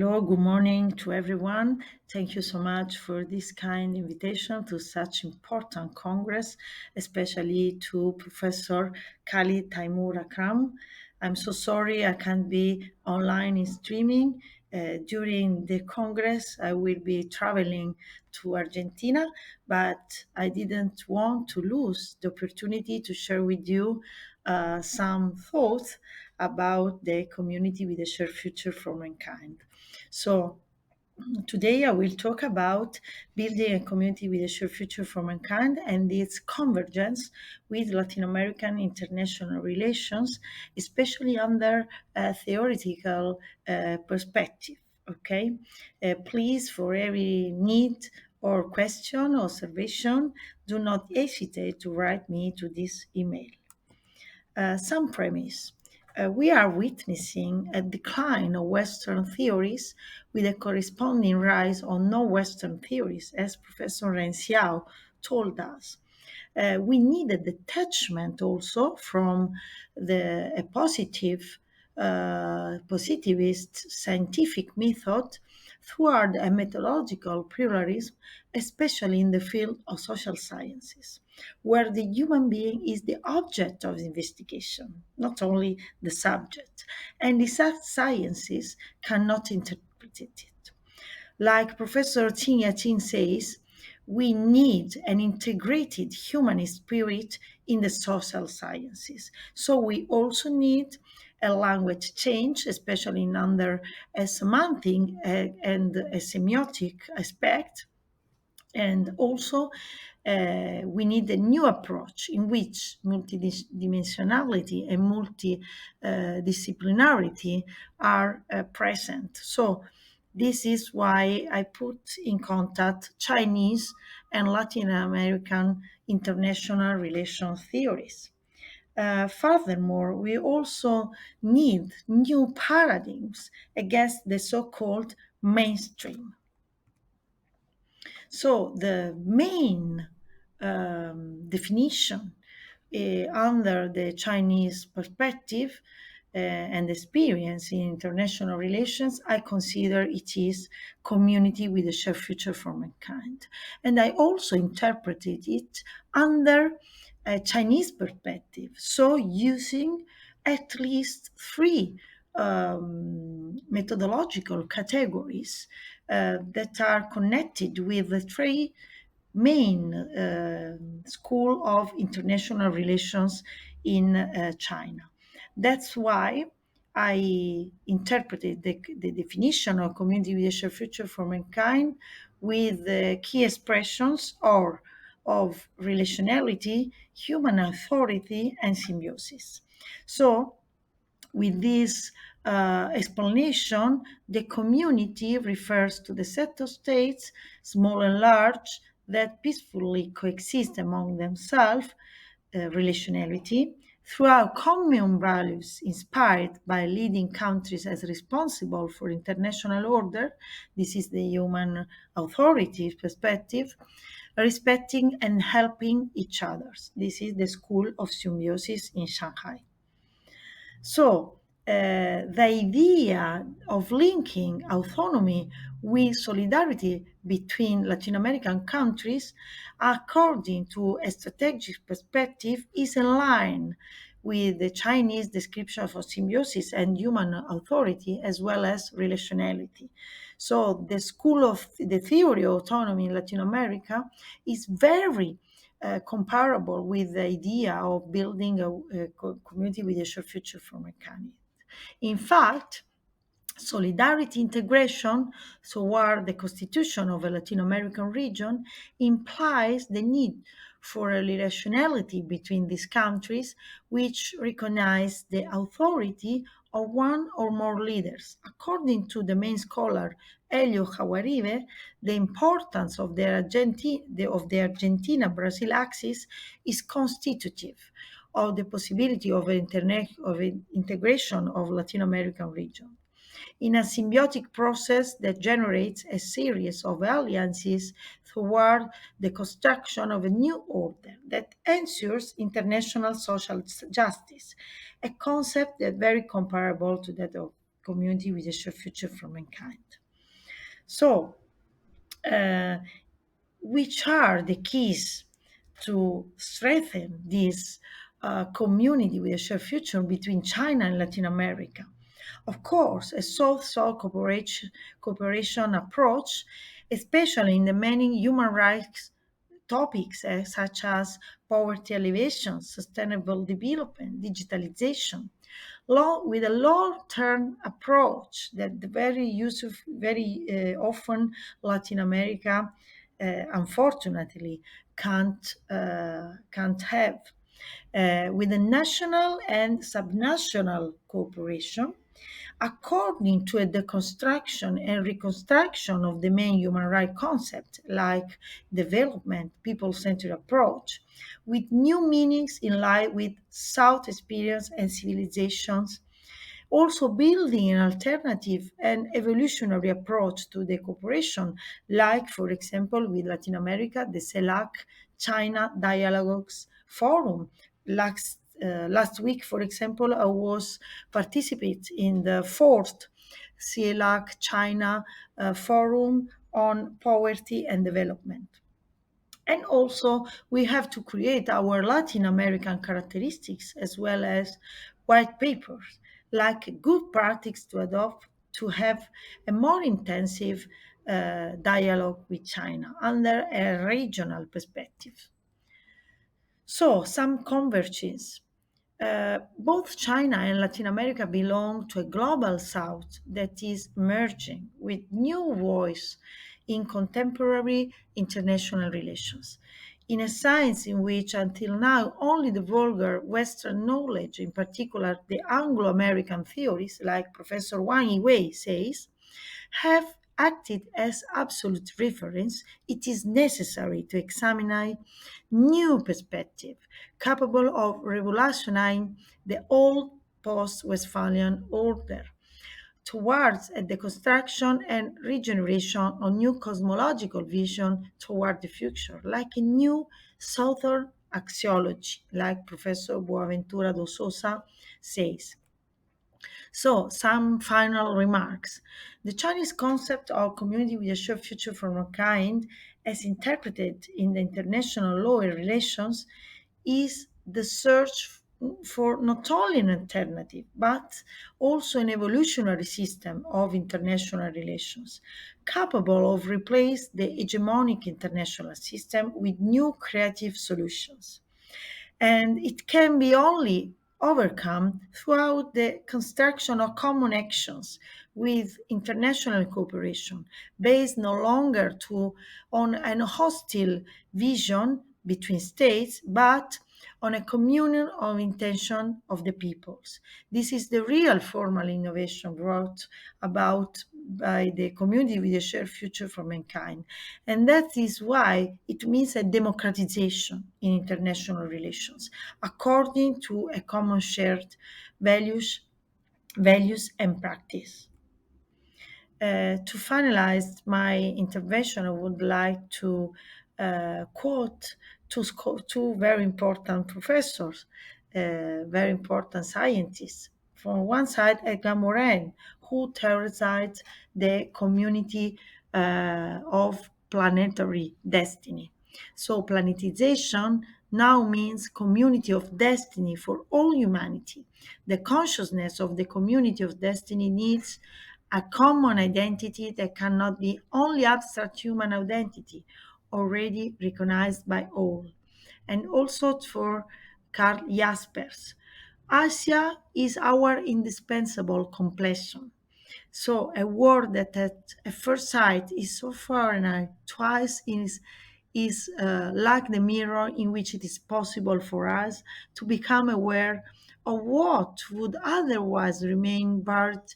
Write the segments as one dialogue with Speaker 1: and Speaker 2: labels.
Speaker 1: Hello, good morning to everyone. Thank you so much for this kind invitation to such important Congress, especially to Professor Khalid Taimur Akram. I'm so sorry I can't be online in streaming. During the Congress, I will be traveling to Argentina, but I didn't want to lose the opportunity to share with you some thoughts about the community with a shared future for mankind. So today I will talk about building a community with a shared future for mankind and its convergence with Latin American international relations, especially under a theoretical perspective. Okay, please, for every need or question or observation, do not hesitate to write me to this email. Some premise. We are witnessing a decline of Western theories with a corresponding rise of non-Western theories, as Professor Ren Xiao told us. We need a detachment also from a positivist scientific method toward a methodological pluralism, especially in the field of social sciences, where the human being is the object of investigation, not only the subject, and the sciences cannot interpret it. Like Professor Qin says, we need an integrated humanist spirit in the social sciences. So we also need a language change, especially in under a semantic and a semiotic aspect. And also, we need a new approach in which multidimensionality and multidisciplinarity are present. So this is why I put in contact Chinese and Latin American international relation theories. Furthermore, we also need new paradigms against the so-called mainstream. So the main definition under the Chinese perspective and experience in international relations, I consider it is community with a shared future for mankind. And I also interpreted it under a Chinese perspective, so using at least three methodological categories that are connected with the three main school of international relations in China. That's why I interpreted the definition of community with a shared future for mankind with the key expressions of relationality, human authority, and symbiosis. So with this explanation, the community refers to the set of states, small and large, that peacefully coexist among themselves, relationality, throughout common values inspired by leading countries as responsible for international order. This is the human authority perspective, respecting and helping each other. This is the school of symbiosis in Shanghai. So the idea of linking autonomy with solidarity between Latin American countries, according to a strategic perspective, is in line with the Chinese description of symbiosis and human authority, as well as relationality. So the school of the theory of autonomy in Latin America is very comparable with the idea of building a community with a shared future for mankind. In fact, solidarity integration toward the constitution of a Latin American region implies the need for a relationality between these countries which recognize the authority of one or more leaders. According to the main scholar Helio Jaguaribe, the importance of the Argentina-Brazil axis is constitutive of the possibility of integration of Latin American region in a symbiotic process that generates a series of alliances toward the construction of a new order that ensures international social justice, a concept that is very comparable to that of community with a shared future for mankind. So, uh, which are the keys to strengthen this community with a shared future between China and Latin America? Of course, a South-South cooperation approach, especially in the many human rights topics such as poverty alleviation, sustainable development, digitalization, with a long-term approach that very useful, very often Latin America, unfortunately, can't have. With a national and subnational cooperation, according to a deconstruction and reconstruction of the main human rights concept, like development, people-centered approach, with new meanings in line with South experience and civilizations, also building an alternative and evolutionary approach to the cooperation, like, for example, with Latin America, the CELAC China Dialogues Forum. Last week, for example, I was participate in the fourth CELAC China Forum on Poverty and Development. And also, we have to create our Latin American characteristics as well as white papers, like good practice to adopt to have a more intensive dialogue with China under a regional perspective. So, some convergence. Both China and Latin America belong to a global south that is merging with new voice in contemporary international relations. In a science in which until now only the vulgar Western knowledge, in particular the Anglo American theories, like Professor Wang Yiwei says, have acted as absolute reference, it is necessary to examine new perspective capable of revolutionizing the old post-Westphalian order towards a deconstruction and regeneration of new cosmological vision toward the future, like a new Southern axiology, like Professor Boaventura do Sousa says. So, some final remarks. The Chinese concept of community with a shared future for mankind, as interpreted in the international law and relations, is the search for not only an alternative, but also an evolutionary system of international relations, capable of replace the hegemonic international system with new creative solutions. And it can be only overcome throughout the construction of common actions with international cooperation based no longer on an hostile vision between states but on a communion of intention of the peoples. This is the real formal innovation brought about by the community with a shared future for mankind. And that is why it means a democratization in international relations, according to a common shared values and practice. To finalize my intervention, I would like to quote two very important professors, very important scientists. From one side, Edgar Morin, who theorized the community of planetary destiny. So, planetization now means community of destiny for all humanity. The consciousness of the community of destiny needs a common identity that cannot be only abstract human identity, already recognized by all. And also for Karl Jaspers, Asia is our indispensable completion. So a word that at first sight is so foreign twice is like the mirror in which it is possible for us to become aware of what would otherwise remain buried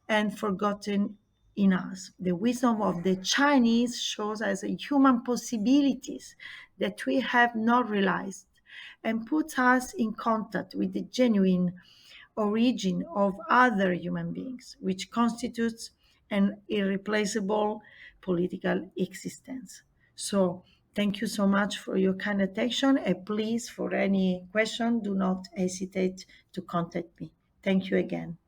Speaker 1: and forgotten in us. The wisdom of the Chinese shows us human possibilities that we have not realized and puts us in contact with the genuine origin of other human beings, which constitutes an irreplaceable political existence. So, thank you so much for your kind attention, and please, for any question, do not hesitate to contact me. Thank you again.